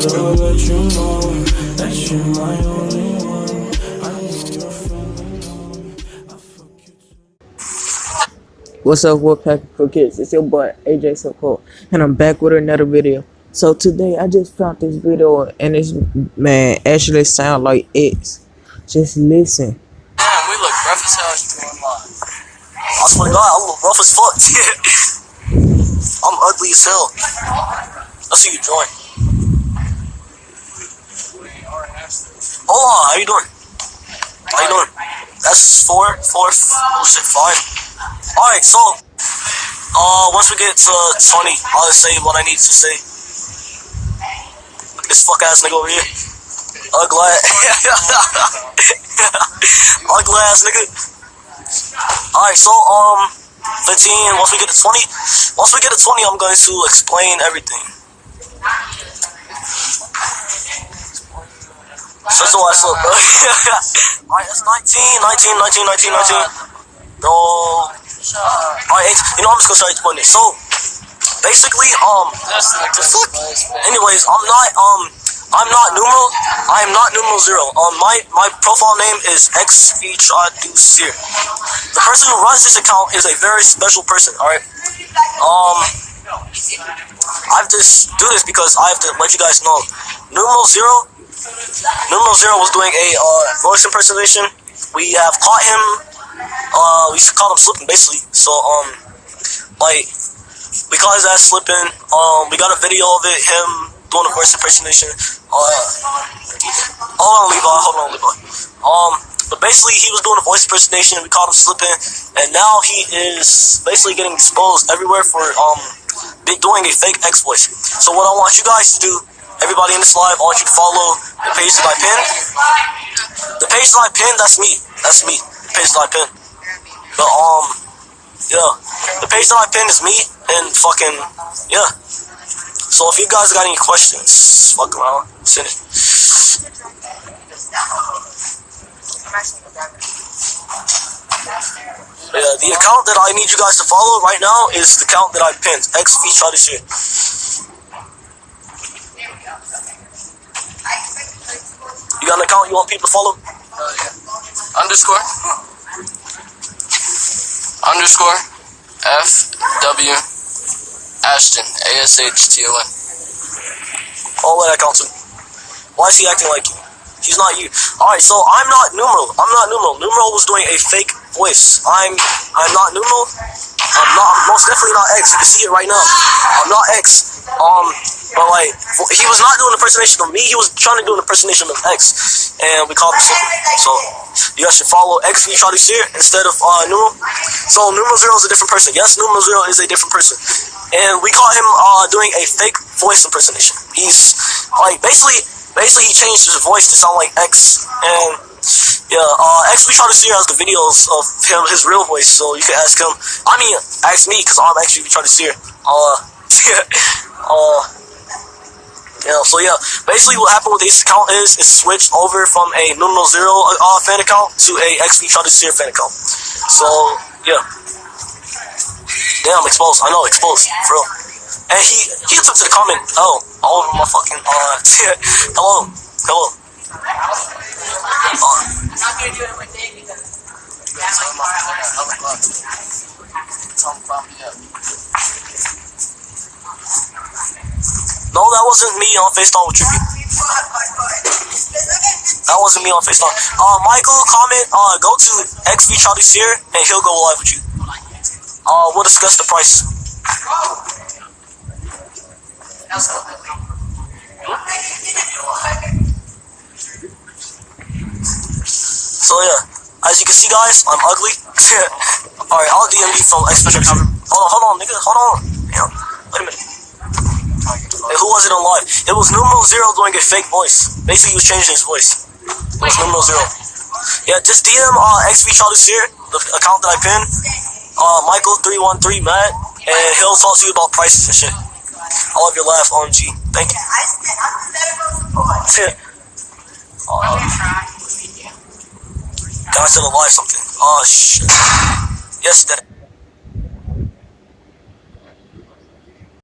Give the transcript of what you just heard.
gotta let you know that you're my only one. I know you're feeling alone. I fuck you too. What's up, Wolfpack for Kids? It's your boy AJ Support, and I'm back with another video. So today I just found this video, and this man actually sound like X. Just listen. Damn, we look rough as hell doing live. I swear to God, I look rough as fuck. I'm ugly as hell. Let's see you join. Hold on, how you doing? How you doing? That's four, oh shit, 5. Alright, so, once we get to 20, I'll just say what I need to say. Look at this fuck ass nigga over here. Ugly. Ugly ass nigga. Alright, so, 15, once we get to 20, I'm going to explain everything. So that's why I slept, bro. Alright, that's 19. No. Alright, 18. You know, I'm just gonna start explaining it. So, basically, the fuck? Anyways, I'm not numeral. I am not numeral 0. My profile name is XVTraducer. The person who runs this account is a very special person. All right. I have to do this because I have to let you guys know. Numeral 0 was doing a voice impersonation. We have caught him. We caught him slipping basically. So like we caught his ass slipping. We got a video of it. Him doing a voice impersonation. Hold on, Levi. But basically, he was doing a voice impersonation. We caught him slipping, and now he is basically getting exposed everywhere for doing a fake X voice. So what I want you guys to do, everybody in this live, I want you to follow the page that I pinned. The page that I pinned, that's me. The page that I pinned. But yeah, the page that I pinned is me, and fucking yeah. So if you guys got any questions, fuck around, send it. Yeah, the account that I need you guys to follow right now is the account that I pinned, XVTraducer. You got an account you want people to follow? Yeah. Underscore FW Ashton, ASHTON. All that account too. Why is he acting like you? He's not you. Alright, so I'm not numeral. Numeral was doing a fake voice. I'm not numeral. I'm most definitely not X. You can see it right now. I'm not X. But like, he was not doing an impersonation of me. He was trying to do an impersonation of X, and we called him slipping. So you guys should follow XVTraducer instead of numeral. So numeral 0 is a different person. Yes, numeral 0 is a different person, and we caught him doing a fake voice impersonation. He's like basically he changed his voice to sound like X, and yeah, XVTraducer has the videos of his real voice, so you can ask him. I mean, ask me because I'm actually XVTraducer. Yeah, so yeah, basically what happened with this account is it switched over from a numeral 0 fan account to a XVTraducer fan account. So yeah, damn, exposed. I know, exposed for real. And he took to the comment. Oh, all over my fucking hello. No, that wasn't me on FaceTime with Trippy. That wasn't me on FaceTime. Michael, comment, go to XVTraducer and he'll go live with you. We'll discuss the price. So yeah, as you can see guys, I'm ugly. Alright, I'll DM you from XVTraducer. Hold on, nigga, hold on. Damn, wait a minute. Hey, who was it on live? It was numeral 0 doing a fake voice. Basically, he was changing his voice. It was numeral 0. Yeah, just DM XVTraducer, the account that I pinned. Michael313 Matt, and he'll talk to you about prices and shit. I love your laugh, OMG. Thank you. Can I tell a live something? Oh shit. Yes, that.